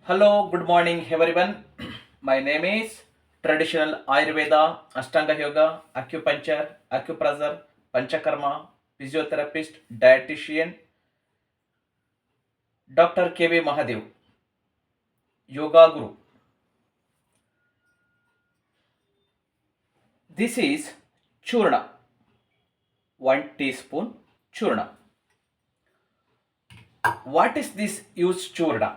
Hello, good morning, everyone. My name is Traditional Ayurveda, Ashtanga Yoga, Acupuncture, Acupressure, Panchakarma, Physiotherapist, Dietitian, Dr. KV Mahadev, Yoga Guru. This is Churna, 1 teaspoon Churna. What is this used Churna?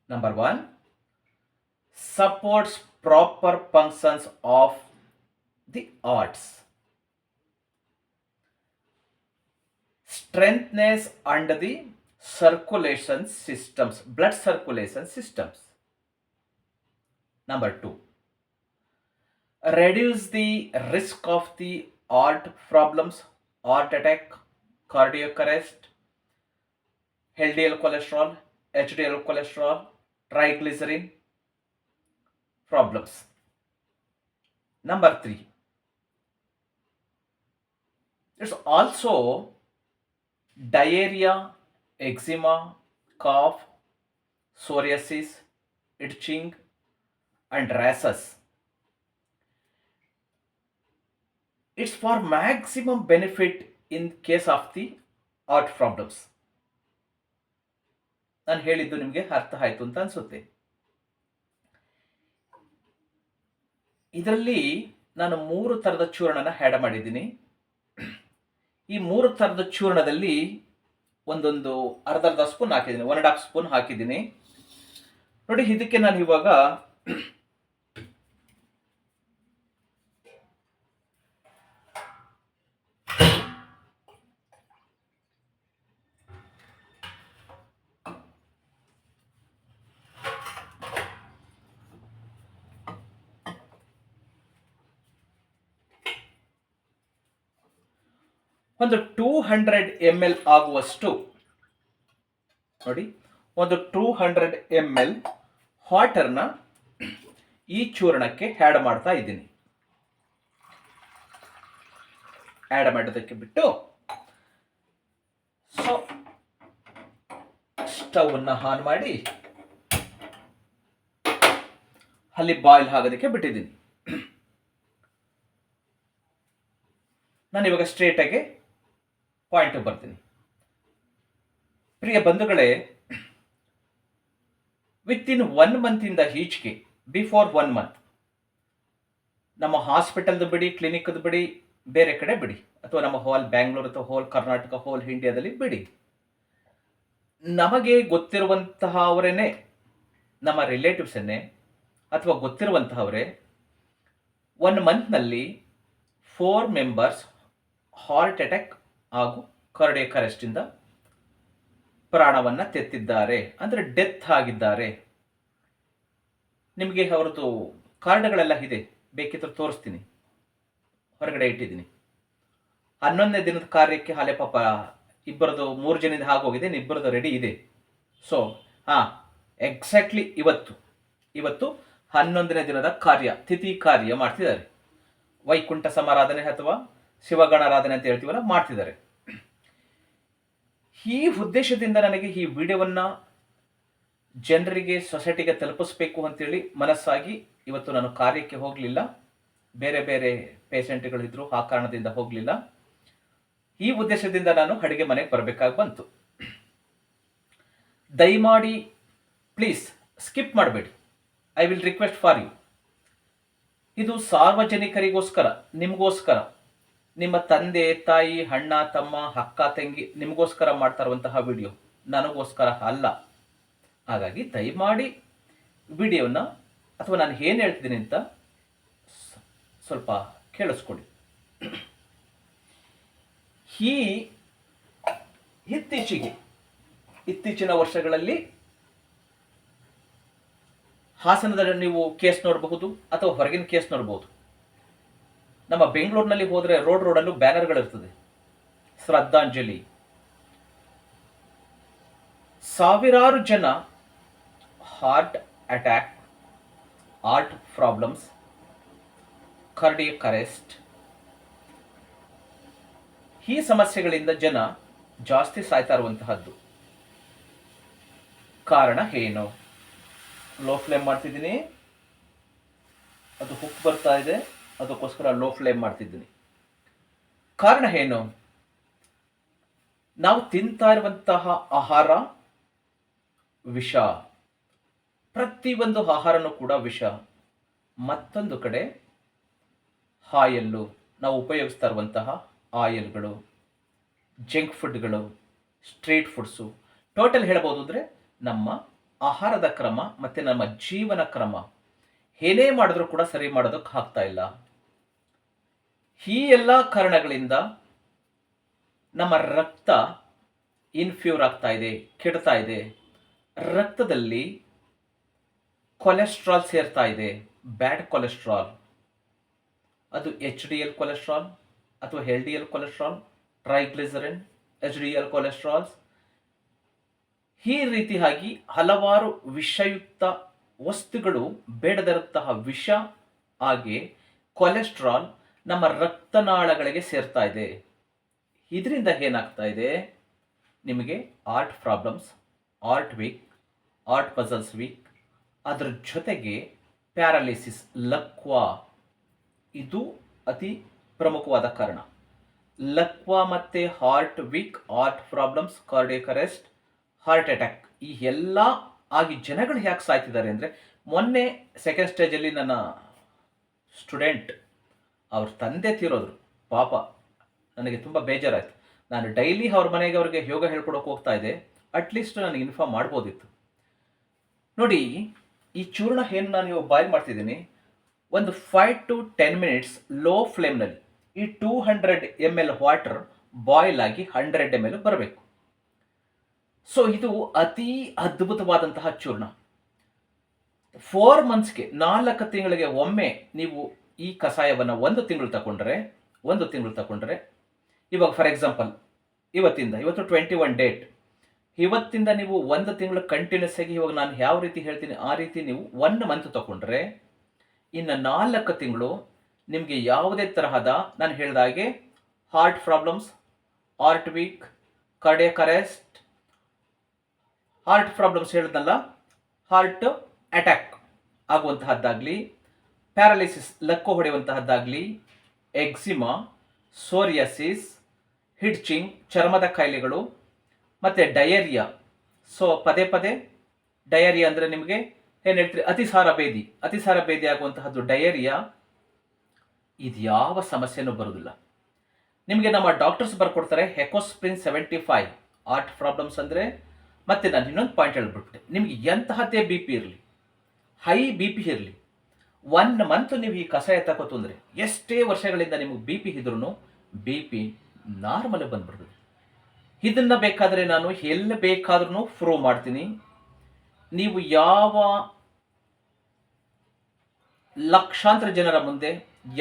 Number 1, supports proper functions of the arts. Strengthens and the circulation systems, blood circulation systems. Number 2, reduce the risk of the heart problems, heart attack, cardiac arrest, LDL cholesterol, HDL cholesterol, triglycerin problems. Number 3, it's also diarrhea, eczema, cough, psoriasis, itching, and rashes. It's for maximum benefit in case of the heart problems. ನಾನು ಹೇಳಿದ್ದು ನಿಮಗೆ ಅರ್ಥ ಆಯ್ತು ಅಂತ ಅನ್ಸುತ್ತೆ. ಇದರಲ್ಲಿ ನಾನು 3 ಥರದ ಚೂರ್ಣನ ಆ್ಯಡ್ ಮಾಡಿದ್ದೀನಿ. ಈ 3 ಥರದ ಚೂರ್ಣದಲ್ಲಿ ಒಂದೊಂದು ಅರ್ಧ ಸ್ಪೂನ್ ಹಾಕಿದ್ದೀನಿ, 1.5 ಸ್ಪೂನ್ ಹಾಕಿದ್ದೀನಿ. ನೋಡಿ, ಇದಕ್ಕೆ ನಾನು ಇವಾಗ ಒಂದು 200 ml ಆಗುವಷ್ಟು, ನೋಡಿ, ಒಂದು 200 ml ವಾಟರ್ನ ಈ ಚೂರ್ಣಕ್ಕೆ ಆ್ಯಡ್ ಮಾಡ್ತಾ ಇದ್ದೀನಿ. ಆ್ಯಡ್ ಮಾಡೋದಕ್ಕೆ ಬಿಟ್ಟು ಸೊ ಸ್ಟವ್ನ ಆನ್ ಮಾಡಿ ಅಲ್ಲಿ ಬಾಯ್ಲ್ ಆಗೋದಕ್ಕೆ ಬಿಟ್ಟಿದ್ದೀನಿ. ನಾನು ಇವಾಗ ಸ್ಟ್ರೇಟಾಗಿ ಪಾಯಿಂಟ್ ಬರ್ತೀನಿ. ಪ್ರಿಯ ಬಂಧುಗಳೇ, ವಿತ್ ಇನ್ 1 ಮಂತಿಂದ ಈಚೆಗೆ, ಬಿಫೋರ್ 1 ಮಂತ್, ನಮ್ಮ ಹಾಸ್ಪಿಟಲ್ದು ಬಿಡಿ, ಕ್ಲಿನಿಕ್ದು ಬಿಡಿ, ಬೇರೆ ಕಡೆ ಬಿಡಿ, ಅಥವಾ ನಮ್ಮ ಹೋಲ್ ಬ್ಯಾಂಗ್ಳೂರ್ ಅಥವಾ ಹೋಲ್ ಕರ್ನಾಟಕ, ಹೋಲ್ ಇಂಡಿಯಾದಲ್ಲಿ ಬಿಡಿ, ನಮಗೆ ಗೊತ್ತಿರುವಂತಹವರೇನೆ, ನಮ್ಮ ರಿಲೇಟಿವ್ಸನ್ನೇ ಅಥವಾ ಗೊತ್ತಿರುವಂತಹವರೇ 1 ಮಂತ್ನಲ್ಲಿ 4 ಮೆಂಬರ್ಸ್ ಹಾರ್ಟ್ ಅಟ್ಯಾಕ್ ಹಾಗೂ ಕಾರ್ಡಿಯಾಕ್ ಅರೆಸ್ಟಿಂದ ಪ್ರಾಣವನ್ನು ತೆತ್ತಿದ್ದಾರೆ, ಅಂದರೆ ಡೆತ್ ಆಗಿದ್ದಾರೆ. ನಿಮಗೆ ಅವರದ್ದು ಕಾರ್ಡ್ಗಳೆಲ್ಲ ಇದೆ, ಬೇಕಿದ್ರೆ ತೋರಿಸ್ತೀನಿ, ಹೊರಗಡೆ ಇಟ್ಟಿದ್ದೀನಿ. 11ನೇ ದಿನದ ಕಾರ್ಯಕ್ಕೆ ಹಾಲೆ ಪಾಪ ಇಬ್ಬರದು 3 ಜನದ ಆಗೋಗಿದೆ, ಇಬ್ಬರದು ರೆಡಿ ಇದೆ. ಸೊ ಎಕ್ಸಾಕ್ಟ್ಲಿ ಇವತ್ತು 11ನೇ ದಿನದ ಕಾರ್ಯ, ತಿಥಿ ಕಾರ್ಯ ಮಾಡ್ತಿದ್ದಾರೆ. ವೈಕುಂಠ ಸಮಾರಾಧನೆ ಅಥವಾ ಶಿವಗಣಾರಾಧನೆ ಅಂತ ಹೇಳ್ತೀವಲ್ಲ, ಮಾಡ್ತಿದ್ದಾರೆ. ಈ ಉದ್ದೇಶದಿಂದ ನನಗೆ ಈ ವಿಡಿಯೋವನ್ನು ಜನರಿಗೆ, ಸೊಸೈಟಿಗೆ ತಲುಪಿಸ್ಬೇಕು ಅಂತೇಳಿ ಮನಸ್ಸಾಗಿ ಇವತ್ತು ನಾನು ಕಾರ್ಯಕ್ಕೆ ಹೋಗಲಿಲ್ಲ. ಬೇರೆ ಬೇರೆ ಪೇಷಂಟ್ಗಳಿದ್ರು, ಆ ಕಾರಣದಿಂದ ಹೋಗಲಿಲ್ಲ. ಈ ಉದ್ದೇಶದಿಂದ ನಾನು ಅಡುಗೆ ಮನೆಗೆ ಬರಬೇಕಾಗಿ ಬಂತು. ದಯಮಾಡಿ ಪ್ಲೀಸ್ ಸ್ಕಿಪ್ ಮಾಡಬೇಡಿ. I will request for you. ಇದು ಸಾರ್ವಜನಿಕರಿಗೋಸ್ಕರ, ನಿಮಗೋಸ್ಕರ, ನಿಮ್ಮ ತಂದೆ ತಾಯಿ, ಅಣ್ಣ ತಮ್ಮ, ಅಕ್ಕ ತಂಗಿ, ನಿಮಗೋಸ್ಕರ ಮಾಡ್ತಾ ಇರುವಂತಹ ವಿಡಿಯೋ, ನನಗೋಸ್ಕರ ಅಲ್ಲ. ಹಾಗಾಗಿ ದಯಮಾಡಿ ವಿಡಿಯೋನ, ಅಥವಾ ನಾನು ಏನು ಹೇಳ್ತಿದ್ದೀನಿ ಅಂತ ಸ್ವಲ್ಪ ಕೇಳಿಸ್ಕೊಳ್ಳಿ. ಈ ಇತ್ತೀಚಿನ ವರ್ಷಗಳಲ್ಲಿ ಹಾಸನದಲ್ಲಿ ನೀವು ಕೇಸ್ ನೋಡಬಹುದು, ಅಥವಾ ಹೊರಗಿನ ಕೇಸ್ ನೋಡಬಹುದು. ನಮ್ಮ ಬೆಂಗಳೂರಿನಲ್ಲಿ ಹೋದರೆ ರೋಡಲ್ಲೂ ಬ್ಯಾನರ್ಗಳಿರ್ತದೆ, ಶ್ರದ್ಧಾಂಜಲಿ. ಸಾವಿರಾರು ಜನ heart attack, heart problems, cardiac arrest, ಈ ಸಮಸ್ಯೆಗಳಿಂದ ಜನ ಜಾಸ್ತಿ ಸಾಯ್ತಾ ಇರುವಂತಹದ್ದು. ಕಾರಣ ಏನು? ಲೋ ಫ್ಲೇಮ್ ಮಾಡ್ತಿದ್ದೀನಿ, ಅದು ಹುಕ್ ಬರ್ತಾ ಇದೆ, ಅದಕ್ಕೋಸ್ಕರ ಲೋ ಫ್ಲೇಮ್ ಮಾಡ್ತಿದ್ದೀನಿ. ಕಾರಣ ಏನು? ನಾವು ತಿಂತಾ ಇರುವಂತಹ ಆಹಾರ ವಿಷ. ಪ್ರತಿಯೊಂದು ಆಹಾರನೂ ಕೂಡ ವಿಷ. ಮತ್ತೊಂದು ಕಡೆ ಆಯಲ್ಲು, ನಾವು ಉಪಯೋಗಿಸ್ತಾ ಇರುವಂತಹ ಆಯಿಲ್ಗಳು, ಜಂಕ್ ಫುಡ್ಗಳು, ಸ್ಟ್ರೀಟ್ ಫುಡ್ಸು, ಟೋಟಲ್ ಹೇಳ್ಬೋದು ಅಂದರೆ ನಮ್ಮ ಆಹಾರದ ಕ್ರಮ ಮತ್ತು ನಮ್ಮ ಜೀವನ ಕ್ರಮ ಏನೇ ಮಾಡಿದ್ರೂ ಕೂಡ ಸರಿ ಮಾಡೋದಕ್ಕೆ ಆಗ್ತಾ ಇಲ್ಲ. ಈ ಎಲ್ಲ ಕಾರಣಗಳಿಂದ ನಮ್ಮ ರಕ್ತ ಇನ್ಫ್ಯೂರ್ ಆಗ್ತಾ ಇದೆ, ಕೆಡ್ತಾ ಇದೆ. ರಕ್ತದಲ್ಲಿ ಕೊಲೆಸ್ಟ್ರಾಲ್ ಸೇರ್ತಾ ಇದೆ, ಬ್ಯಾಡ್ ಕೊಲೆಸ್ಟ್ರಾಲ್. ಅದು HDL ಕೊಲೆಸ್ಟ್ರಾಲ್ ಅಥವಾ LDL ಕೊಲೆಸ್ಟ್ರಾಲ್, ಟ್ರೈಗ್ಲಿಸರಿನ್, HDL ಕೊಲೆಸ್ಟ್ರಾಲ್ಸ್. ಈ ರೀತಿಯಾಗಿ ಹಲವಾರು ವಿಷಯುಕ್ತ ವಸ್ತುಗಳು, ಬೇಡದಿರುವಂತಹ ವಿಷ ಹಾಗೆ ಕೊಲೆಸ್ಟ್ರಾಲ್ ನಮ್ಮ ರಕ್ತನಾಳಗಳಿಗೆ ಸೇರ್ತಾ ಇದೆ. ಇದರಿಂದ ಏನಾಗ್ತಾ ಇದೆ? ನಿಮಗೆ heart problems, heart weak, heart muscles weak, ಅದರ ಜೊತೆಗೆ ಪ್ಯಾರಾಲಿಸಿಸ್, ಲಕ್ವಾ. ಇದು ಅತಿ ಪ್ರಮುಖವಾದ ಕಾರಣ. ಲಕ್ವಾ ಮತ್ತು heart weak, heart problems, cardiac arrest, heart attack, ಈ ಎಲ್ಲ ಆಗಿ ಜನಗಳು ಯಾಕೆ ಸಾಯ್ತಿದ್ದಾರೆ ಅಂದರೆ, ಮೊನ್ನೆ ಸೆಕೆಂಡ್ ಸ್ಟೇಜಲ್ಲಿ ನನ್ನ ಸ್ಟೂಡೆಂಟ್ ಅವ್ರ ತಂದೆ ತೀರೋದ್ರು. ಪಾಪ, ನನಗೆ ತುಂಬ ಬೇಜಾರಾಯಿತು. ನಾನು ಡೈಲಿ ಅವ್ರ ಮನೆಗೆ ಅವ್ರಿಗೆ ಯೋಗ ಹೇಳ್ಕೊಡೋಕೆ ಹೋಗ್ತಾ ಇದ್ದೆ. ಅಟ್ಲೀಸ್ಟ್ ನನಗೆ ಇನ್ಫಾರ್ಮ್ ಮಾಡ್ಬೋದಿತ್ತು. ನೋಡಿ, ಈ ಚೂರ್ಣ ಏನು ನಾನು ಇವಾಗ ಬಾಯ್ಲ್ ಮಾಡ್ತಿದ್ದೀನಿ, ಒಂದು 5 to 10 minutes ಲೋ ಫ್ಲೇಮ್ನಲ್ಲಿ ಈ 200 ml ವಾಟರ್ ಬಾಯ್ಲ್ ಆಗಿ 100 ml ಬರಬೇಕು. ಸೊ ಇದು ಅತಿ ಅದ್ಭುತವಾದಂತಹ ಚೂರ್ಣ. 4 monthsಗೆ, 4 ತಿಂಗಳಿಗೆ ಒಮ್ಮೆ ನೀವು ಈ ಕಷಾಯವನ್ನು ಒಂದು ತಿಂಗಳು ತಗೊಂಡ್ರೆ, ಇವಾಗ ಫಾರ್ ಎಕ್ಸಾಂಪಲ್ ಇವತ್ತು 21 ಡೇಟ್, ಇವತ್ತಿಂದ ನೀವು ಒಂದು ತಿಂಗಳು ಕಂಟಿನ್ಯೂಸ್ ಆಗಿ, ಇವಾಗ ನಾನು ಯಾವ ರೀತಿ ಹೇಳ್ತೀನಿ ಆ ರೀತಿ ನೀವು 1 month ತಗೊಂಡ್ರೆ, ಇನ್ನು 4 ತಿಂಗಳು ನಿಮಗೆ ಯಾವುದೇ ತರಹದ, ನಾನು ಹೇಳಿದ ಹಾಗೆ heart problems, heart weak, cardiac arrest, heart problems ಹೇಳಿದ್ನಲ್ಲ, ಹಾರ್ಟ್ ಅಟ್ಯಾಕ್ ಆಗುವಂತಹದ್ದಾಗಲಿ, ಪ್ಯಾರಾಲಿಸಿಸ್, ಲಕ್ಕು ಹೊಡೆಯುವಂತಹದ್ದಾಗಲಿ, ಎಕ್ಸಿಮಾ, ಸೋರಿಯಾಸಿಸ್, ಹಿಡ್ಚಿಂಗ್, ಚರ್ಮದ ಕಾಯಿಲೆಗಳು, ಮತ್ತು ಡಯೇರಿಯಾ. ಸೊ ಪದೇ ಡಯೇರಿಯಾ ಅಂದರೆ ನಿಮಗೆ ಏನು ಹೇಳ್ತೀರಿ, ಅತಿಸಾರ ಭೇದಿ ಆಗುವಂತಹದ್ದು ಡಯೇರಿಯಾ. ಇದು ಯಾವ ಸಮಸ್ಯೆನೂ ಬರೋದಿಲ್ಲ ನಿಮಗೆ. ನಮ್ಮ ಡಾಕ್ಟರ್ಸ್ ಬರ್ಕೊಡ್ತಾರೆ ಹೆಕೋಸ್ಪ್ರಿನ್ 75 ಹಾರ್ಟ್ ಪ್ರಾಬ್ಲಮ್ಸ್ ಅಂದರೆ. ಮತ್ತೆ ನಾನು ಇನ್ನೊಂದು ಪಾಯಿಂಟ್ ಹೇಳ್ಬಿಟ್ಬಿಟ್ಟೆ, ನಿಮಗೆ ಎಂತಹದ್ದೇ BP ಇರಲಿ, ಹೈ BP ಇರಲಿ, 1 month ನೀವು ಈ ಕಷಾಯ ತಗೋತಂದ್ರೆ, ಎಷ್ಟೇ ವರ್ಷಗಳಿಂದ ನಿಮಗೆ BP ಇದ್ರೂ BP ನಾರ್ಮಲ್ ಬಂದ್ಬಿಡ್ತದೆ. ಇದನ್ನ ಬೇಕಾದರೆ ನಾನು ಎಲ್ಲಿ ಬೇಕಾದ್ರೂ ಪ್ರೂವ್ ಮಾಡ್ತೀನಿ. ನೀವು ಯಾವ ಲಕ್ಷಾಂತರ ಜನರ ಮುಂದೆ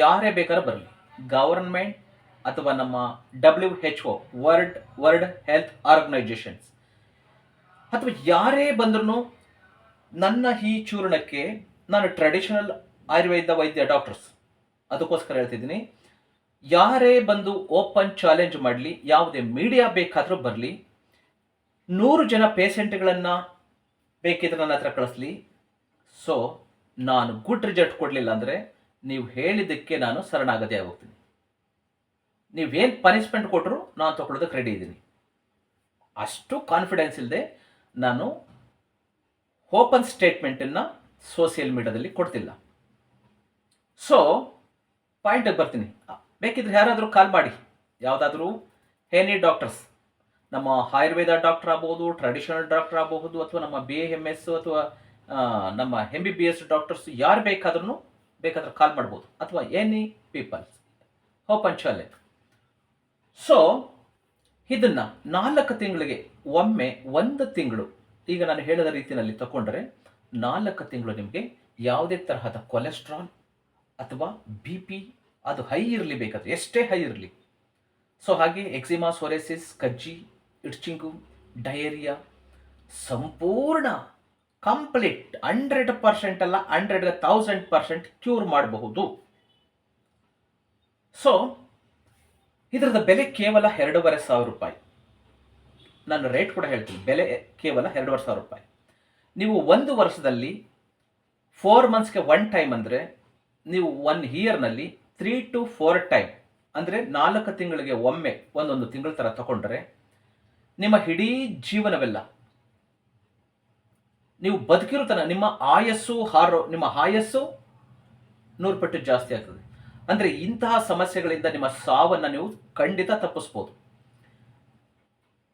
ಯಾರೇ ಬೇಕಾದ್ರೂ ಬರಲಿ, ಗವರ್ಮೆಂಟ್ ಅಥವಾ ನಮ್ಮ WHO, ವರ್ಲ್ಡ್ ಹೆಲ್ತ್ ಆರ್ಗನೈಜೇಷನ್ಸ್, ಅಥವಾ ಯಾರೇ ಬಂದ್ರೂ ನನ್ನ ಈ ಚೂರ್ಣಕ್ಕೆ, ನಾನು ಟ್ರೆಡಿಷನಲ್ ಆಯುರ್ವೇದ ವೈದ್ಯ ಡಾಕ್ಟರ್ಸ್, ಅದಕ್ಕೋಸ್ಕರ ಹೇಳ್ತಿದ್ದೀನಿ, ಯಾರೇ ಬಂದು ಓಪನ್ ಚಾಲೆಂಜ್ ಮಾಡಲಿ, ಯಾವುದೇ ಮೀಡಿಯಾ ಬೇಕಾದರೂ ಬರಲಿ, 100 ಜನ ಪೇಷೆಂಟ್ಗಳನ್ನು ಬೇಕಿದ್ರೆ ನನ್ನ ಹತ್ರ ಕಳಿಸ್ಲಿ. ಸೊ ನಾನು ಗುಡ್ ರಿಸಲ್ಟ್ ಕೊಡಲಿಲ್ಲ ಅಂದರೆ ನೀವು ಹೇಳಿದ್ದಕ್ಕೆ ನಾನು ಶರಣಾಗತಿ ಆಗೋಗ್ತೀನಿ. ನೀವೇನು ಪನಿಷ್ಮೆಂಟ್ ಕೊಟ್ಟರು ನಾನು ತಗೊಳ್ಳೋದಕ್ಕೆ ರೆಡಿ ಇದ್ದೀನಿ. ಅಷ್ಟು ಕಾನ್ಫಿಡೆನ್ಸ್ ಇಲ್ಲದೆ ನಾನು ಓಪನ್ ಸ್ಟೇಟ್ಮೆಂಟನ್ನು ಸೋಷಿಯಲ್ ಮೀಡಿಯಾದಲ್ಲಿ ಕೊಡ್ತಿಲ್ಲ. ಸೊ ಪಾಯಿಂಟಿಗೆ ಬರ್ತೀನಿ. ಬೇಕಿದ್ರೆ ಯಾರಾದರೂ ಕಾಲ್ ಮಾಡಿ, ಯಾವುದಾದ್ರೂ ಎನಿ ಡಾಕ್ಟರ್ಸ್, ನಮ್ಮ ಆಯುರ್ವೇದ ಡಾಕ್ಟರ್ ಆಗ್ಬೋದು, ಟ್ರೆಡಿಷನಲ್ ಡಾಕ್ಟರ್ ಆಗಬಹುದು, ಅಥವಾ ನಮ್ಮ BAMS ಅಥವಾ ನಮ್ಮ MBBS ಡಾಕ್ಟರ್ಸ್, ಯಾರು ಬೇಕಾದ್ರೂ ಕಾಲ್ ಮಾಡ್ಬೋದು, ಅಥವಾ any peoples, open challenge. So ಇದನ್ನು 4 ತಿಂಗಳಿಗೆ ಒಮ್ಮೆ, 1 ತಿಂಗಳು, ಈಗ ನಾನು ಹೇಳಿದ ರೀತಿಯಲ್ಲಿ ತಗೊಂಡ್ರೆ 4 ತಿಂಗಳು ನಿಮಗೆ ಯಾವುದೇ ತರಹದ ಕೊಲೆಸ್ಟ್ರಾಲ್ ಅಥವಾ BP ಅದು ಹೈ ಇರಲಿ, ಬೇಕಾದ್ರೆ ಎಷ್ಟೇ ಹೈ ಇರಲಿ. ಸೊ ಹಾಗೆ ಎಕ್ಸಿಮಾ, ಸೋರಿಯಾಸಿಸ್, ಕಜ್ಜಿ, ಇಡ್ಚಿಂಗು, ಡಯೇರಿಯಾ ಸಂಪೂರ್ಣ ಕಂಪ್ಲೀಟ್ 100% ಅಲ್ಲ, 100,000% ಕ್ಯೂರ್ ಮಾಡಬಹುದು. ಸೊ ಇದರದ ಬೆಲೆ ಕೇವಲ 2,500 ರೂಪಾಯಿ. ನಾನು ರೇಟ್ ಕೂಡ ಹೇಳ್ತೀನಿ, ಬೆಲೆ ಕೇವಲ 2,500 ರೂಪಾಯಿ. ನೀವು 1 ವರ್ಷದಲ್ಲಿ 4 ಮಂತ್ಸ್ಗೆ 1 ಟೈಮ್ ಅಂದರೆ ನೀವು 1 ಇಯರ್ನಲ್ಲಿ 3 to 4 ಟೈಮ್ ಅಂದರೆ 4 ತಿಂಗಳಿಗೆ ಒಮ್ಮೆ ಒಂದೊಂದು ತಿಂಗಳ ಥರ ತಗೊಂಡ್ರೆ ನಿಮ್ಮ ಇಡೀ ಜೀವನವೆಲ್ಲ ನೀವು ಬದುಕಿರೋ ನಿಮ್ಮ ಆಯಸ್ಸು 100 ಪಟ್ಟು ಜಾಸ್ತಿ ಆಗ್ತದೆ. ಅಂದರೆ ಇಂತಹ ಸಮಸ್ಯೆಗಳಿಂದ ನಿಮ್ಮ ಸಾವನ್ನು ನೀವು ಖಂಡಿತ ತಪ್ಪಿಸ್ಬೋದು.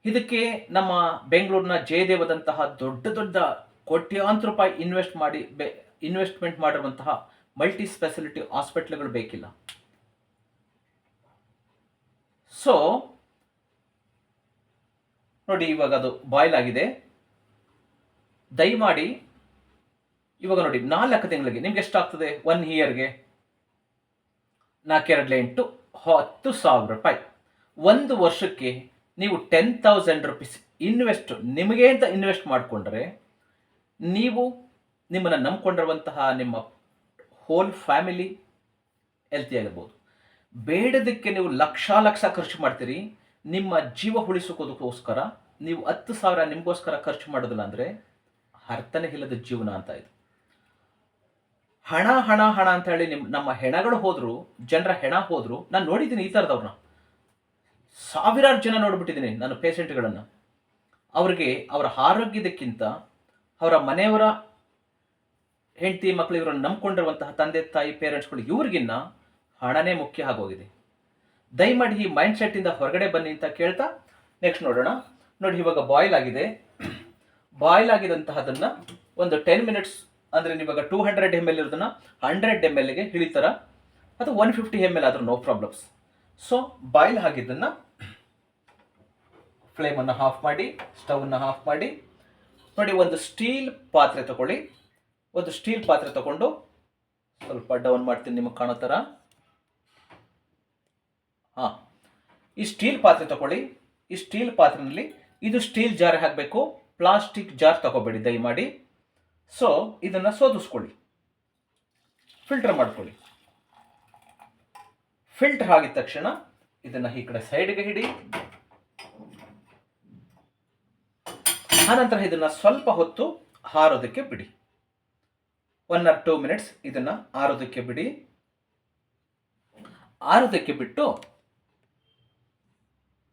ಇದಕ್ಕೆ ನಮ್ಮ ಬೆಂಗಳೂರಿನ ಜಯದೇವದಂತಹ ದೊಡ್ಡ ದೊಡ್ಡ ಕೋಟ್ಯಾಂತರ ರೂಪಾಯಿ ಇನ್ವೆಸ್ಟ್ಮೆಂಟ್ ಮಾಡಿರುವಂತಹ ಮಲ್ಟಿ ಸ್ಪೆಷಾಲಿಟಿ ಹಾಸ್ಪಿಟ್ಲ್ಗಳು ಬೇಕಿಲ್ಲ. ಸೊ ನೋಡಿ, ಇವಾಗ ಅದು ಬಾಯ್ಲ್ ಆಗಿದೆ. ದಯಮಾಡಿ ಇವಾಗ ನೋಡಿ, 4 ತಿಂಗಳಿಗೆ ನಿಮ್ಗೆ ಎಷ್ಟಾಗ್ತದೆ? 1 ಇಯರ್ಗೆ 4 8 10,000 ರೂಪಾಯಿ. 1 ವರ್ಷಕ್ಕೆ ನೀವು 10,000 rupees ನಿಮಗೆ ಅಂತ ಇನ್ವೆಸ್ಟ್ ಮಾಡಿಕೊಂಡ್ರೆ ನೀವು ನಿಮ್ಮನ್ನು ನಂಬ್ಕೊಂಡಿರುವಂತಹ ನಿಮ್ಮ ಹೋಲ್ ಫ್ಯಾಮಿಲಿ ಹೆಲ್ತಿ ಆಗಿರ್ಬೋದು. ಬೇಡದಕ್ಕೆ ನೀವು ಲಕ್ಷ ಖರ್ಚು ಮಾಡ್ತೀರಿ. ನಿಮ್ಮ ಜೀವ ಉಳಿಸೋದಕ್ಕೋಸ್ಕರ ನೀವು 10,000 ನಿಮಗೋಸ್ಕರ ಖರ್ಚು ಮಾಡೋದಿಲ್ಲ ಅಂದರೆ ಅರ್ಥನೇ ಇಲ್ಲದ ಜೀವನ ಅಂತ ಇದು. ಹಣ ಹಣ ಹಣ ಅಂತ ಹೇಳಿ ನಮ್ಮ ಹೆಣಗಳು ಹೋದ್ರು, ಜನರ ಹೆಣ ಹೋದ್ರು. ನಾನು ನೋಡಿದ್ದೀನಿ ಈ ಥರದವ್ರನ್ನ, ಸಾವಿರಾರು ಜನ ನೋಡ್ಬಿಟ್ಟಿದ್ದೀನಿ ನಾನು ಪೇಷಂಟ್ಗಳನ್ನು. ಅವ್ರಿಗೆ ಅವರ ಆರೋಗ್ಯದಕ್ಕಿಂತ ಅವರ ಮನೆಯವರ ಹೆಂಡತಿ ಮಕ್ಕಳು ಇವರನ್ನು ನಂಬ್ಕೊಂಡಿರುವಂತಹ ತಂದೆ ತಾಯಿ ಪೇರೆಂಟ್ಸ್ಗಳು ಇವ್ರಿಗಿನ್ನ ಹಣನೇ ಮುಖ್ಯ ಆಗೋಗಿದೆ. ದಯಮಾಡಿ ಈ ಮೈಂಡ್ ಸೆಟ್ಟಿಂದ ಹೊರಗಡೆ ಬನ್ನಿ ಅಂತ ಕೇಳ್ತಾ ನೆಕ್ಸ್ಟ್ ನೋಡೋಣ. ನೋಡಿ, ಇವಾಗ ಬಾಯ್ಲ್ ಆಗಿದೆ. ಬಾಯ್ಲ್ ಆಗಿದಂತಹದನ್ನು ಒಂದು 10 minutes ಅಂದರೆ ಇವಾಗ 200 ml ಇರೋದನ್ನ 100 mlಗೆ ಇಳಿತಾರ, ಅಥವಾ 150 ml ಆದರೂ ನೋ ಪ್ರಾಬ್ಲಮ್ಸ್. ಸೊ ಬಾಯ್ಲ್ ಆಗಿದ್ದನ್ನು ಫ್ಲೇಮನ್ನು ಆಫ್ ಮಾಡಿ, ಸ್ಟವನ್ನು ಆಫ್ ಮಾಡಿ. ನೋಡಿ, ಒಂದು ಸ್ಟೀಲ್ ಪಾತ್ರೆ ತಗೊಳ್ಳಿ. ಒಂದು ಸ್ಟೀಲ್ ಪಾತ್ರೆ ತಗೊಂಡು ಸ್ವಲ್ಪ ಡೌನ್ ಮಾಡ್ತೀನಿ ನಿಮಗೆ ಕಾಣೋ ಥರ. ಹಾಂ, ಈ ಸ್ಟೀಲ್ ಪಾತ್ರೆ ತಗೊಳ್ಳಿ. ಈ ಸ್ಟೀಲ್ ಪಾತ್ರೆಯಲ್ಲಿ ಇದು ಸ್ಟೀಲ್ ಜಾರ್ ಹಾಕಬೇಕು, ಪ್ಲಾಸ್ಟಿಕ್ ಜಾರ್ ತಗೋಬೇಡಿ ದಯಮಾಡಿ. ಸೊ ಇದನ್ನು ಸೋದಿಸ್ಕೊಳ್ಳಿ, ಫಿಲ್ಟರ್ ಮಾಡ್ಕೊಳ್ಳಿ. ಫಿಲ್ಟರ್ ಆಗಿದ ತಕ್ಷಣ ಇದನ್ನು ಈ ಕಡೆ ಸೈಡ್ಗೆ ಹಿಡಿ. ಆನಂತರ ಇದನ್ನು ಸ್ವಲ್ಪ ಹೊತ್ತು ಹಾರೋದಕ್ಕೆ ಬಿಡಿ. 1 or 2 minutes ಇದನ್ನು ಆರೋದಕ್ಕೆ ಬಿಡಿ. ಆರೋದಕ್ಕೆ ಬಿಟ್ಟು,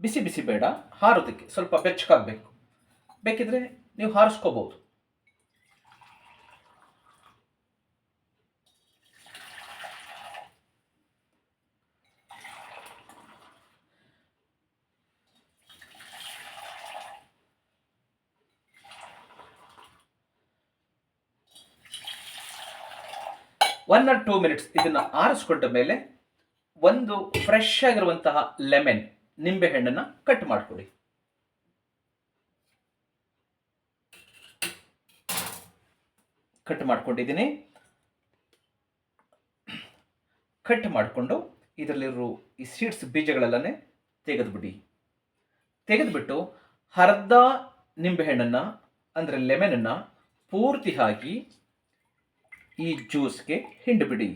ಬಿಸಿ ಬಿಸಿ ಬೇಡ, ಹಾರೋದಕ್ಕೆ ಸ್ವಲ್ಪ ಬೆಚ್ಚಗಾಗಬೇಕು. ಬೇಕಿದ್ರೆ ನೀವು ಹಾರಿಸ್ಕೋಬಹುದು. ಒನ್ ಆರ್ 2 minutes ಇದನ್ನು ಆರಿಸ್ಕೊಂಡ ಮೇಲೆ ಒಂದು ಫ್ರೆಶ್ ಆಗಿರುವಂತಹ ಲೆಮನ್, ನಿಂಬೆ ಹಣ್ಣನ್ನು ಕಟ್ ಮಾಡ್ಕೊಳ್ಳಿ. ಕಟ್ ಮಾಡ್ಕೊಂಡಿದ್ದೀನಿ. ಕಟ್ ಮಾಡಿಕೊಂಡು ಇದರಲ್ಲಿರೋ ಈ ಸೀಡ್ಸ್ ಬೀಜಗಳೆಲ್ಲನೇ ತೆಗೆದುಬಿಡಿ. ತೆಗೆದುಬಿಟ್ಟು ಅರ್ಧ ನಿಂಬೆಹಣ್ಣನ್ನು ಅಂದರೆ ಲೆಮನನ್ನು ಪೂರ್ತಿ ಹಾಕಿ ಈ ಜ್ಯೂಸ್ಗೆ ಹಿಂಡಿಬಿಡಿ.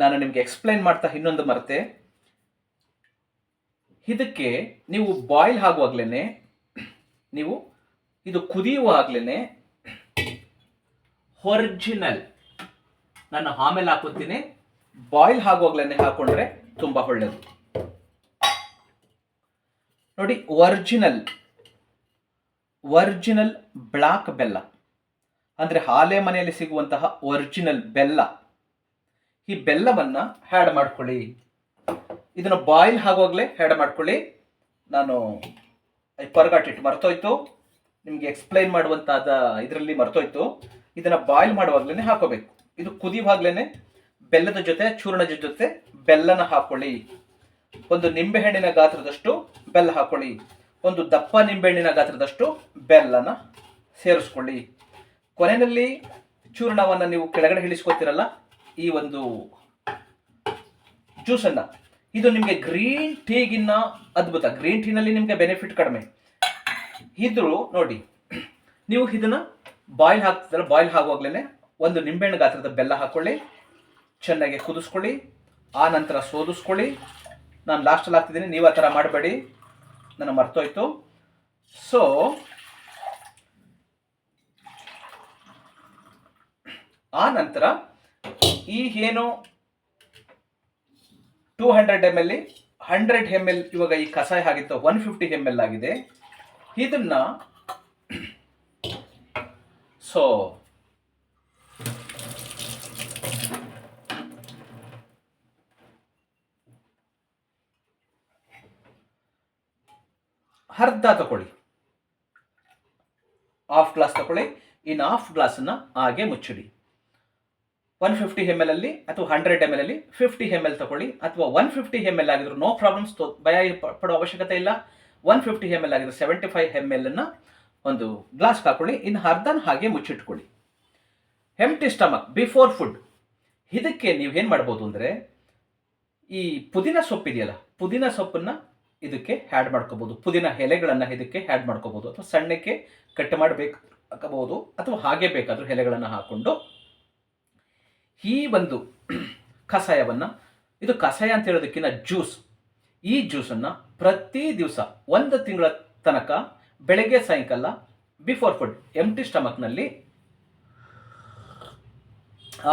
ನಾನು ನಿಮಗೆ ಎಕ್ಸ್ಪ್ಲೈನ್ ಮಾಡ್ತಾ ಇನ್ನೊಂದು ಮರೆತೆ. ಇದಕ್ಕೆ ನೀವು ಬಾಯ್ಲ್ ಆಗುವಾಗಲೇ, ನೀವು ಇದು ಕುದಿಯುವಾಗಲೇ ಒರಿಜಿನಲ್, ನಾನು ಆಮೇಲೆ ಹಾಕೋತೀನಿ, ಬಾಯ್ಲ್ ಆಗುವಾಗಲೇ ಹಾಕೊಂಡ್ರೆ ತುಂಬ ಒಳ್ಳೆಯದು. ನೋಡಿ, ಒರಿಜಿನಲ್ ಬ್ಲಾಕ್ ಬೆಲ್ಲ ಅಂದರೆ ಹಾಲೆ ಮನೆಯಲ್ಲಿ ಸಿಗುವಂತಹ ಒರಿಜಿನಲ್ ಬೆಲ್ಲ. ಈ ಬೆಲ್ಲವನ್ನು ಆ್ಯಡ್ ಮಾಡ್ಕೊಳ್ಳಿ. ಇದನ್ನು ಬಾಯ್ಲ್ ಆಗುವಾಗಲೇ ಆ್ಯಡ್ ಮಾಡ್ಕೊಳ್ಳಿ. ನಾನು ಪರ್ಗಾಟಿಟ್ಟು ಮರ್ತೋಯ್ತು, ನಿಮಗೆ ಎಕ್ಸ್ಪ್ಲೈನ್ ಮಾಡುವಂತಾದ ಇದರಲ್ಲಿ ಮರ್ತೋಯ್ತು. ಇದನ್ನು ಬಾಯ್ಲ್ ಮಾಡುವಾಗಲೇ ಹಾಕೋಬೇಕು. ಇದು ಕುದಿಯುವಾಗಲೇ ಬೆಲ್ಲದ ಜೊತೆ, ಚೂರ್ಣದ ಜೊತೆ ಬೆಲ್ಲನ ಹಾಕೊಳ್ಳಿ. ಒಂದು ನಿಂಬೆಹಣ್ಣಿನ ಗಾತ್ರದಷ್ಟು ಬೆಲ್ಲ ಹಾಕೊಳ್ಳಿ. ಒಂದು ದಪ್ಪ ನಿಂಬೆಹಣ್ಣಿನ ಗಾತ್ರದಷ್ಟು ಬೆಲ್ಲನ ಸೇರಿಸ್ಕೊಳ್ಳಿ. ಕೊನೆಯಲ್ಲಿ ಚೂರ್ಣವನ್ನು ನೀವು ಕೆಳಗಡೆ ಇಳಿಸ್ಕೊತೀರಲ್ಲ, ಈ ಒಂದು ಜ್ಯೂಸನ್ನು, ಇದು ನಿಮಗೆ ಗ್ರೀನ್ ಟೀಗಿನ್ನ ಅದ್ಭುತ. ಗ್ರೀನ್ ಟೀನಲ್ಲಿ ನಿಮಗೆ ಬೆನಿಫಿಟ್ ಕಡಿಮೆ. ಇದು ನೋಡಿ, ನೀವು ಇದನ್ನು ಬಾಯ್ಲ್ ಹಾಕ್ತಿದ್ದಲ್ಲ, ಬಾಯ್ಲ್ ಆಗುವಾಗಲೇ ಒಂದು ನಿಂಬೆಹಣ್ಣು ಗಾತ್ರದ ಬೆಲ್ಲ ಹಾಕ್ಕೊಳ್ಳಿ. ಚೆನ್ನಾಗಿ ಕುದಿಸ್ಕೊಳ್ಳಿ. ಆ ನಂತರ ಸೋದಿಸ್ಕೊಳ್ಳಿ. ನಾನು ಲಾಸ್ಟಲ್ಲಿ ಹಾಕ್ತಿದ್ದೀನಿ, ನೀವು ಆ ಥರ ಮಾಡಬೇಡಿ, ನನಗೆ ಮರ್ತೋಯ್ತು. ಸೊ ಆ ನಂತರ ಈ ಏನು 200 ml 100 ml ಇವಾಗ ಈ ಕಷಾಯ ಆಗಿತ್ತು 150 ml ಆಗಿದೆ. ಇದನ್ನ ಸೊ ಅರ್ಧ ತಗೊಳ್ಳಿ, ಹಾಫ್ ಗ್ಲಾಸ್ ತಗೊಳ್ಳಿ. ಇನ್ನು ಹಾಫ್ ಗ್ಲಾಸನ್ನ ಹಾಗೆ ಮುಚ್ಚಿಡಿ. 150 ml ಅಲ್ಲಿ ಅಥವಾ 100 ml ಅಲ್ಲಿ 50 ml ತಗೊಳ್ಳಿ, ಅಥವಾ 150 ml ಆಗಿದ್ರು ನೋ ಪ್ರಾಬ್ಲಮ್ಸ್, ಭಯ ಪಡೋ ಅವಶ್ಯಕತೆ ಇಲ್ಲ. 150 ml ಆಗಿದ್ರೆ 75 ml ಅನ್ನ ಒಂದು ಗ್ಲಾಸ್ ಹಾಕೊಳ್ಳಿ. ಇನ್ನು ಅರ್ಧನ ಹಾಗೆ ಮುಚ್ಚಿಟ್ಕೊಳ್ಳಿ. Empty stomach before food. ಇದಕ್ಕೆ ನೀವು ಏನು ಮಾಡ್ಬೋದು ಅಂದರೆ, ಈ ಪುದೀನ ಸೊಪ್ಪು ಇದೆಯಲ್ಲ, ಪುದೀನ ಸೊಪ್ಪನ್ನ ಇದಕ್ಕೆ ಆ್ಯಡ್ ಮಾಡ್ಕೋಬೋದು. ಪುದೀನ ಎಲೆಗಳನ್ನು ಇದಕ್ಕೆ ಆ್ಯಡ್ ಮಾಡ್ಕೋಬೋದು, ಅಥವಾ ಸಣ್ಣಕ್ಕೆ ಕಟ್ ಮಾಡಬೇಕಾಗಬಹುದು, ಅಥವಾ ಹಾಗೆ ಬೇಕಾದರೂ ಎಲೆಗಳನ್ನು ಹಾಕ್ಕೊಂಡು ಈ ಒಂದು ಕಷಾಯವನ್ನು, ಇದು ಕಷಾಯ ಅಂತ ಹೇಳೋದಕ್ಕಿಂತ ಜ್ಯೂಸ್, ಈ ಜ್ಯೂಸನ್ನು ಪ್ರತಿ ದಿವಸ 1 ತಿಂಗಳ ತನಕ ಬೆಳಗ್ಗೆ ಸಾಯಂಕಾಲ ಬಿಫೋರ್ ಫುಡ್ ಎಂಟಿ ಸ್ಟಮಕ್ನಲ್ಲಿ,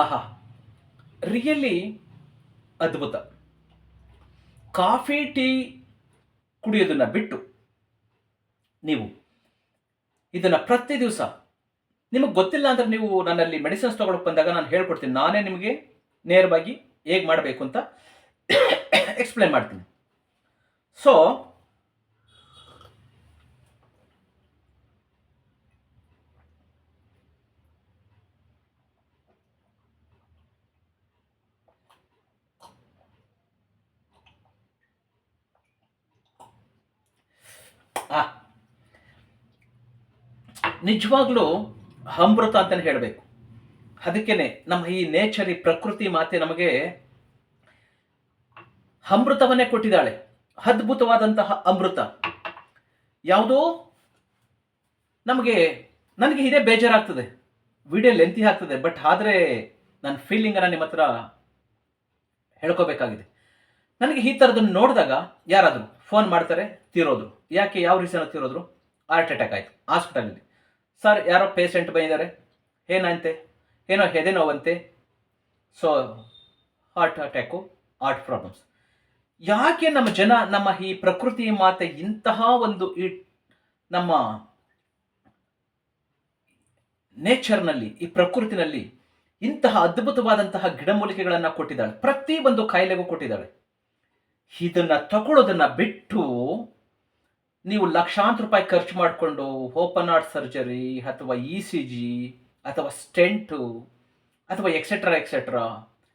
ಆಹಾ ರಿಯಲಿ ಅದ್ಭುತ. ಕಾಫಿ ಟೀ ಕುಡಿಯೋದನ್ನು ಬಿಟ್ಟು ನೀವು ಇದನ್ನು ಪ್ರತಿ ದಿವಸ, ನಿಮಗೆ ಗೊತ್ತಿಲ್ಲ ಅಂದರೆ ನೀವು ನನ್ನಲ್ಲಿ ಮೆಡಿಸಿನ್ಸ್ ತೊಗೊಳಕ್ಕೆ ಬಂದಾಗ ನಾನು ಹೇಳ್ಕೊಡ್ತೀನಿ, ನಾನೇ ನಿಮಗೆ ನೇರವಾಗಿ ಹೇಗೆ ಮಾಡಬೇಕು ಅಂತ ಎಕ್ಸ್ಪ್ಲೇನ್ ಮಾಡ್ತೀನಿ. ಸೊ ನಿಜವಾಗ್ಲೂ ಅಮೃತ ಅಂತಲೇ ಹೇಳಬೇಕು. ಅದಕ್ಕೇನೆ ನಮ್ಮ ಈ ನೇಚರ್, ಈ ಪ್ರಕೃತಿ ಮಾತೆ ನಮಗೆ ಅಮೃತವನ್ನೇ ಕೊಟ್ಟಿದ್ದಾಳೆ, ಅದ್ಭುತವಾದಂತಹ ಅಮೃತ. ಯಾವುದೋ ನನಗೆ ಇದೇ ಬೇಜಾರಾಗ್ತದೆ, ವಿಡಿಯೋ ಲೆಂತಿ ಆಗ್ತದೆ, ಬಟ್ ಆದರೆ ನನ್ನ ಫೀಲಿಂಗನ್ನು ನಿಮ್ಮ ಹತ್ರ ಹೇಳ್ಕೋಬೇಕಾಗಿದೆ. ನನಗೆ ಈ ಥರದನ್ನು ನೋಡಿದಾಗ ಯಾರಾದರೂ ಫೋನ್ ಮಾಡ್ತಾರೆ, ತೀರೋದ್ರು. ಯಾಕೆ, ಯಾವ ರೀಸನ್ ತೀರೋದ್ರು? ಹಾರ್ಟ್ ಅಟ್ಯಾಕ್ ಆಯಿತು ಹಾಸ್ಪಿಟಲಲ್ಲಿ. ಸರ್ ಯಾರೋ ಪೇಷಂಟ್ ಬಂದಿದ್ದಾರೆ, ಏನಂತೆ, ಏನೋ ಎದೆ ನೋವಂತೆ, so heart attack, heart problems. ಯಾಕೆ ನಮ್ಮ ಜನ, ನಮ್ಮ ಈ ಪ್ರಕೃತಿ ಮಾತೆ ಇಂತಹ ಒಂದು ಈ ನಮ್ಮ ನೇಚರ್ನಲ್ಲಿ, ಈ ಪ್ರಕೃತಿನಲ್ಲಿ ಇಂತಹ ಅದ್ಭುತವಾದಂತಹ ಗಿಡಮೂಲಿಕೆಗಳನ್ನು ಕೊಟ್ಟಿದ್ದಾಳೆ, ಪ್ರತಿ ಒಂದು ಕಾಯಿಲೆಗೂ ಕೊಟ್ಟಿದ್ದಾಳೆ. ಇದನ್ನು ತಗೊಳ್ಳೋದನ್ನು ಬಿಟ್ಟು ನೀವು ಲಕ್ಷಾಂತರ ರೂಪಾಯಿ ಖರ್ಚು ಮಾಡಿಕೊಂಡು ಓಪನ್ ಹಾರ್ಟ್ ಸರ್ಜರಿ ಅಥವಾ ECG ಅಥವಾ ಸ್ಟೆಂಟು ಅಥವಾ ಎಕ್ಸೆಟ್ರಾ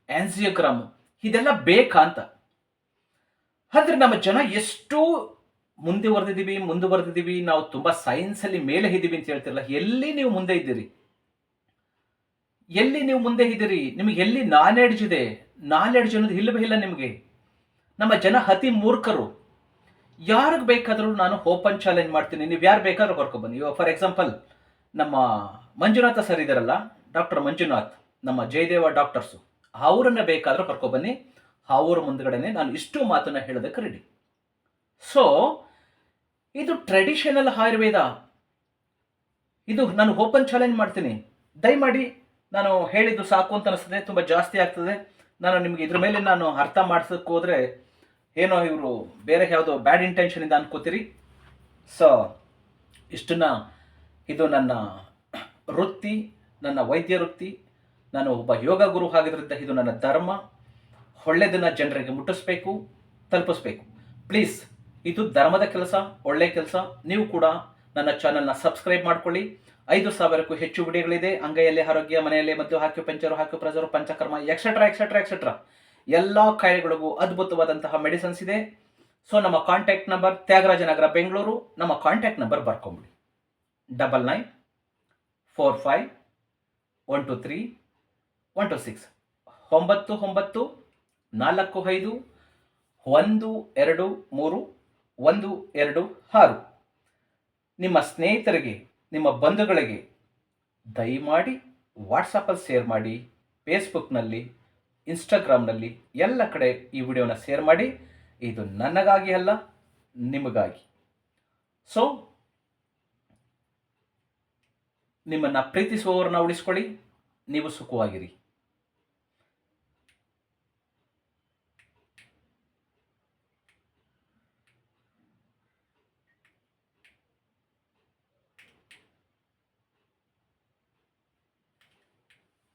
ಆನ್ಜಿಯೋಗ್ರಾಮ್ ಇದೆಲ್ಲ ಬೇಕಾ ಅಂತ. ಆದರೆ ನಮ್ಮ ಜನ ಎಷ್ಟು ಮುಂದುವರೆದಿದ್ದೀವಿ, ನಾವು ತುಂಬ ಸೈನ್ಸಲ್ಲಿ ಮೇಲೆ ಇದ್ದೀವಿ ಅಂತ ಹೇಳ್ತಿರಲ್ಲ. ಎಲ್ಲಿ ನೀವು ಮುಂದೆ ಇದ್ದೀರಿ? ನಿಮಗೆ ಎಲ್ಲಿ ನಾಲೆಡ್ಜ್ ಇದೆ? ನಾಲೆಡ್ಜ್ ಅನ್ನೋದು ಇಲ್ಲವೇ ಇಲ್ಲ ನಿಮಗೆ. ನಮ್ಮ ಜನ ಅತಿ ಮೂರ್ಖರು. ಯಾರಿಗೆ ಬೇಕಾದರೂ ನಾನು ಓಪನ್ ಚಾಲೆಂಜ್ ಮಾಡ್ತೀನಿ, ನೀವು ಯಾರು ಬೇಕಾದ್ರೂ ಕರ್ಕೊಬನ್ನಿ. ಇವಾಗ ಫಾರ್ ಎಕ್ಸಾಂಪಲ್ ನಮ್ಮ ಮಂಜುನಾಥ ಸರ್ ಇದ್ದಾರಲ್ಲ, ಡಾಕ್ಟರ್ ಮಂಜುನಾಥ್, ನಮ್ಮ ಜಯದೇವ ಡಾಕ್ಟರ್ಸು, ಅವರನ್ನ ಬೇಕಾದರೂ ಕರ್ಕೊಬನ್ನಿ. ಅವ್ರ ಮುಂದ್ಗಡೆನೆ ನಾನು ಇಷ್ಟು ಮಾತನ್ನ ಹೇಳೋದಕ್ಕೆ ರೆಡಿ. ಸೊ ಇದು ಟ್ರೆಡಿಷನಲ್ ಆಯುರ್ವೇದ, ಇದು ನಾನು ಓಪನ್ ಚಾಲೆಂಜ್ ಮಾಡ್ತೀನಿ. ದಯಮಾಡಿ, ನಾನು ಹೇಳಿದ್ದು ಸಾಕು ಅಂತ ಅನಿಸ್ತದೆ, ತುಂಬ ಜಾಸ್ತಿ ಆಗ್ತದೆ. ನಾನು ನಿಮಗೆ ಇದ್ರ ಮೇಲೆ ನಾನು ಅರ್ಥ ಮಾಡಿಸೋಕ್ಕೆ ಹೋದರೆ ಏನೋ ಇವರು ಬೇರೆ ಯಾವುದೋ ಬ್ಯಾಡ್ ಇಂಟೆನ್ಷನಿಂದ ಅನ್ಕೋತೀರಿ. ಸೊ ಇದು ನನ್ನ ವೃತ್ತಿ, ನನ್ನ ವೈದ್ಯ ವೃತ್ತಿ. ನಾನು ಒಬ್ಬ ಯೋಗ ಗುರು ಆಗಿದ್ದರಿಂದ ಇದು ನನ್ನ ಧರ್ಮ. ಒಳ್ಳೆಯದನ್ನು ಜನರಿಗೆ ಮುಟ್ಟಿಸ್ಬೇಕು, ತಲುಪಿಸ್ಬೇಕು. ಪ್ಲೀಸ್, ಇದು ಧರ್ಮದ ಕೆಲಸ, ಒಳ್ಳೆ ಕೆಲಸ. ನೀವು ಕೂಡ ನನ್ನ ಚಾನಲ್ನ ಸಬ್ಸ್ಕ್ರೈಬ್ ಮಾಡ್ಕೊಳ್ಳಿ. 5,000ಕ್ಕೂ ಹೆಚ್ಚು ವಿಡಿಯೋಗಳಿದೆ. ಅಂಗೈಯಲ್ಲಿ ಆರೋಗ್ಯ, ಮನೆಯಲ್ಲಿ ಮದ್ದು, ಹಾಕ್ಯುಪಂಚರು, ಹಾಕ್ಯುಪ್ರೆಷರ್, ಪಂಚಕರ್ಮ, ಎಕ್ಸೆಟ್ರಾ ಎಲ್ಲ ಕಾಯಿಲೆಗಳಿಗೂ ಅದ್ಭುತವಾದಂತಹ ಮೆಡಿಸಿನ್ಸ್ ಇದೆ. ಸೊ ನಮ್ಮ ಕಾಂಟ್ಯಾಕ್ಟ್ ನಂಬರ್ ತ್ಯಾಗರಾಜನಗರ, ಬೆಂಗಳೂರು. ನಮ್ಮ ಕಾಂಟ್ಯಾಕ್ಟ್ ನಂಬರ್ ಬರ್ಕೊಂಬಿಡಿ, 9945123126 9945123126. ನಿಮ್ಮ ಸ್ನೇಹಿತರಿಗೆ, ನಿಮ್ಮ ಬಂಧುಗಳಿಗೆ ದಯಮಾಡಿ ವಾಟ್ಸಪ್ಪಲ್ಲಿ ಶೇರ್ ಮಾಡಿ, ಫೇಸ್ಬುಕ್ನಲ್ಲಿ ಇನ್ಸ್ಟಾಗ್ರಾಮ್ನಲ್ಲಿ ಎಲ್ಲ ಕಡೆ ಈ ವಿಡಿಯೋನ ಶೇರ್ ಮಾಡಿ. ಇದು ನನಗಾಗಿ ಅಲ್ಲ, ನಿಮಗಾಗಿ. ಸೊ ನಿಮ್ಮನ್ನು ಪ್ರೀತಿಸುವವರನ್ನ ಉಳಿಸ್ಕೊಳ್ಳಿ, ನೀವು ಸುಖವಾಗಿರಿ.